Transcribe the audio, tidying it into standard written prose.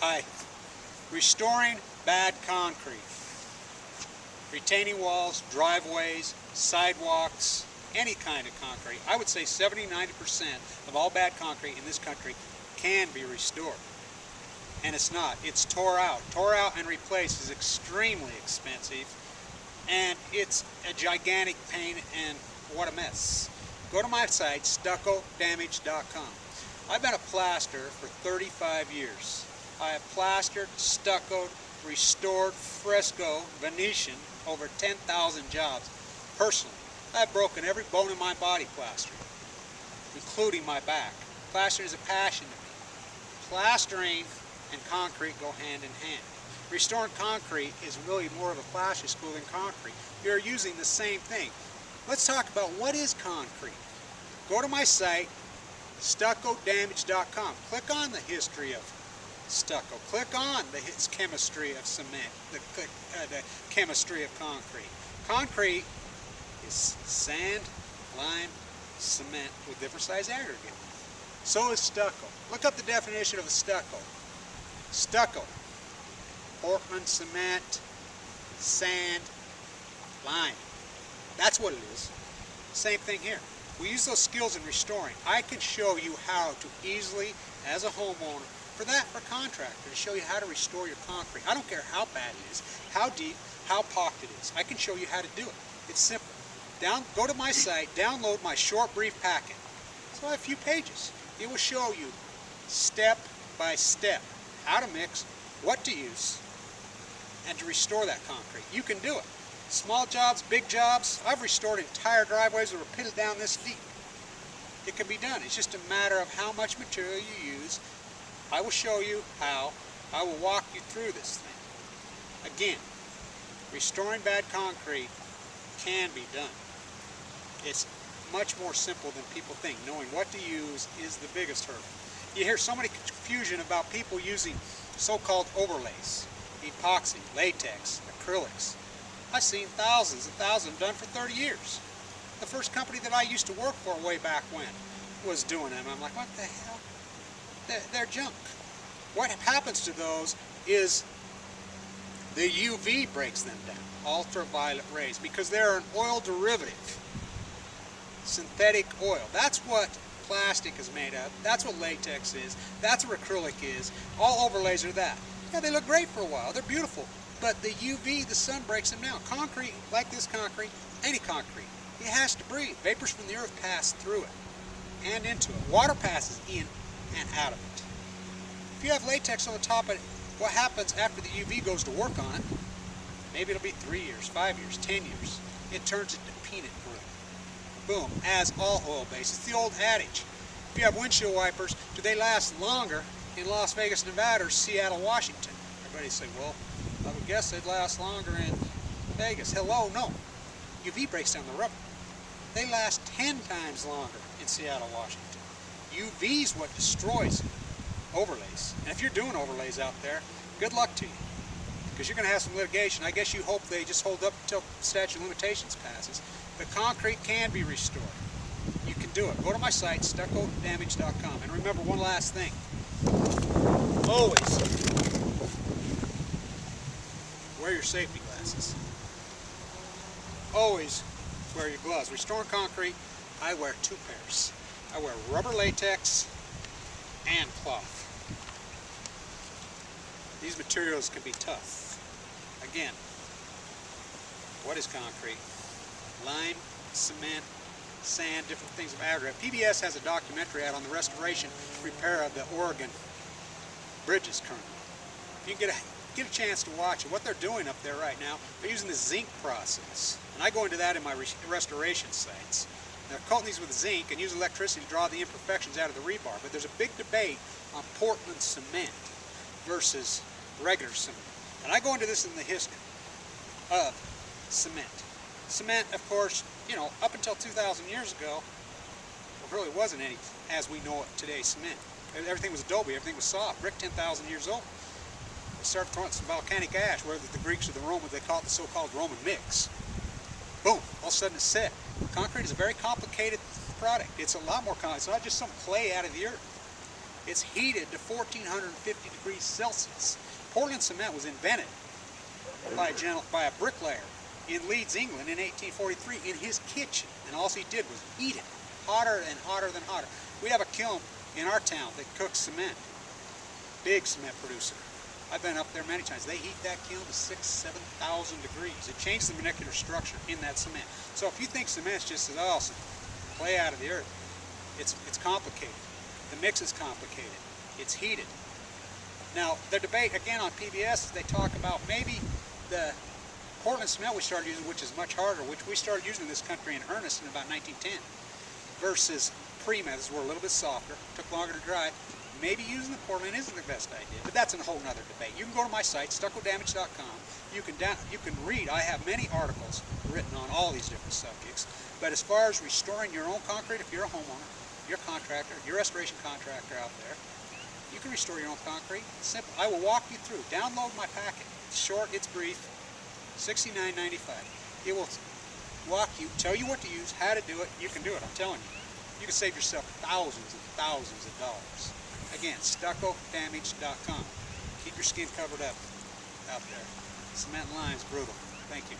Hi. Restoring bad concrete. Retaining walls, driveways, sidewalks, any kind of concrete. I would say 70–90% of all bad concrete in this country can be restored. And it's not. It's tore out. Tore out and replaced is extremely expensive, and it's a gigantic pain, and what a mess. Go to my site, stucco-damage.com. I've been a plasterer for 35 years. I have plastered, stuccoed, restored, fresco, Venetian over 10,000 jobs. Personally, I've broken every bone in my body plastering, including my back. Plastering is a passion to me. Plastering and concrete go hand in hand. Restoring concrete is really more of a plaster school than concrete. You're using the same thing. Let's talk about what is concrete. Go to my site, stucco-damage.com. Click on the history of stucco. Click on the chemistry of cement, the chemistry of concrete. Concrete is sand, lime, cement with different size aggregate. So is stucco. Look up the definition of a stucco. Stucco, Portland cement, sand, lime. That's what it is. Same thing here. We use those skills in restoring. I can show you how to easily, as a homeowner, for contractor, to show you how to restore your concrete. I don't care how bad it is, how deep, how pocked it is. I can show you how to do it. It's simple. Go to my site, download my short brief packet. So I have a few pages. It will show you step by step how to mix, what to use, and to restore that concrete. You can do it. Small jobs, big jobs. I've restored entire driveways that were pitted down this deep. It can be done. It's just a matter of how much material you use. I will show you how. I will walk you through this thing. Again, restoring bad concrete can be done. It's much more simple than people think. Knowing what to use is the biggest hurdle. You hear so many confusion about people using so-called overlays, epoxy, latex, acrylics. I've seen thousands and thousands done for 30 years. The first company that I used to work for way back when was doing them. I'm like, what the hell? They're junk. What happens to those is the UV breaks them down, ultraviolet rays, because they're an oil derivative, synthetic oil. That's what plastic is made of. That's what latex is. That's what acrylic is. All overlays are that. Yeah, they look great for a while. They're beautiful. But the UV, the sun breaks them down. Concrete, like this concrete, any concrete, it has to breathe. Vapors from the earth pass through it and into it. Water passes in and out of it. If you have latex on the top of it, what happens after the UV goes to work on it, maybe it'll be 3 years, 5 years, 10 years, it turns into peanut brittle. Boom, as all oil-based. It's the old adage. If you have windshield wipers, do they last longer in Las Vegas, Nevada, or Seattle, Washington? Everybody say, well, I would guess they'd last longer in Vegas. Hello, no. UV breaks down the rubber. They last 10 times longer in Seattle, Washington. UV is what destroys overlays. And if you're doing overlays out there, good luck to you, because you're going to have some litigation. I guess you hope they just hold up until statute of limitations passes. But concrete can be restored. You can do it. Go to my site, stucco-damage.com. And remember one last thing. Always wear your safety glasses. Always wear your gloves. Restoring concrete, I wear 2 pairs. I wear rubber latex and cloth. These materials can be tough. Again, what is concrete? Lime, cement, sand, different things of aggregate. PBS has a documentary out on the restoration repair of the Oregon bridges currently. If you get a chance to watch it, what they're doing up there right now, they're using the zinc process. And I go into that in my restoration sites. They're coating these with zinc and use electricity to draw the imperfections out of the rebar. But there's a big debate on Portland cement versus regular cement. And I go into this in the history of cement. Cement, of course, you know, up until 2,000 years ago, there really wasn't any, as we know it today, cement. Everything was adobe, everything was soft. Brick 10,000 years old. They started throwing some volcanic ash, whether the Greeks or the Romans, they call it the so-called Roman mix. Boom, all of a sudden it's set. Concrete is a very complicated product. It's a lot more complex. It's not just some clay out of the earth. It's heated to 1450 degrees Celsius. Portland cement was invented by a bricklayer in Leeds, England in 1843 in his kitchen, and all he did was heat it hotter and hotter than hotter. We have a kiln in our town that cooks cement. Big cement producer. I've been up there many times. They heat that kiln to 6,000 to 7,000 degrees. It changes the molecular structure in that cement. So if you think cement's just as clay out of the earth, it's complicated. The mix is complicated. It's heated. Now, the debate, again, on PBS, they talk about maybe the Portland cement we started using, which is much harder, which we started using in this country in earnest in about 1910, versus pre-methods were a little bit softer, took longer to dry. Maybe using the Portland isn't the best idea, but that's a whole nother debate. You can go to my site, stuccodamage.com. You can read. I have many articles written on all these different subjects. But as far as restoring your own concrete, if you're a homeowner, you're a contractor, you're a restoration contractor out there, you can restore your own concrete. It's simple. I will walk you through. Download my packet. It's short, it's brief, $69.95. It will walk you, tell you what to use, how to do it. You can do it, I'm telling you. You can save yourself thousands and thousands of dollars. Again, stuccodamage.com. Keep your skin covered up out there. Cement and lime's brutal. Thank you.